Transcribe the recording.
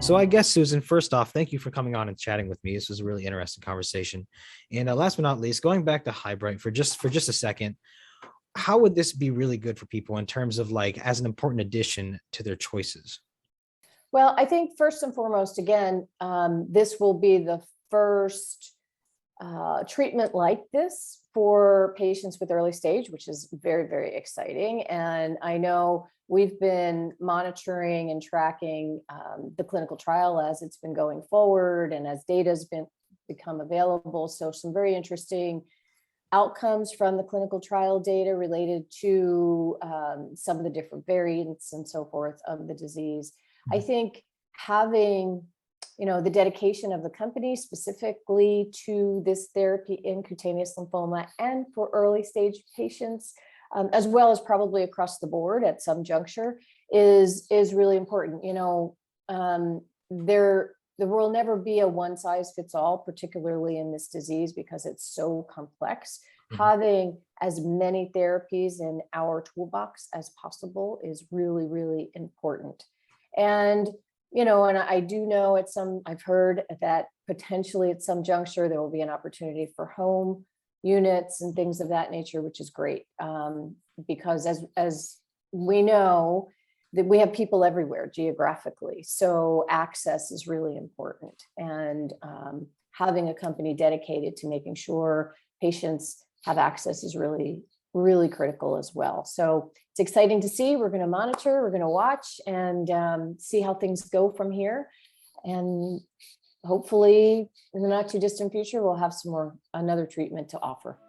So I guess, Susan, first off, thank you for coming on and chatting with me. This was a really interesting conversation. And last but not least, going back to HyBryte for just a second, how would this be really good for people in terms of like as an important addition to their choices? Well, I think first and foremost, again, this will be the first treatment like this for patients with early stage, which is very, very exciting. And I know we've been monitoring and tracking the clinical trial as it's been going forward and as data has become available. So some very interesting outcomes from the clinical trial data related to some of the different variants and so forth of the disease. I think having the dedication of the company specifically to this therapy in cutaneous lymphoma and for early stage patients, as well as probably across the board at some juncture, is really important. There will never be a one size fits all, particularly in this disease because it's so complex. Mhm. Having as many therapies in our toolbox as possible is really, really important. And and I do know I've heard that potentially at some juncture, there will be an opportunity for home units and things of that nature, which is great. Because as we know that we have people everywhere geographically. So access is really important. And having a company dedicated to making sure patients have access is really, really critical as well. So it's exciting to see. We're going to monitor, we're going to watch and see how things go from here. And hopefully in the not too distant future, we'll have another treatment to offer.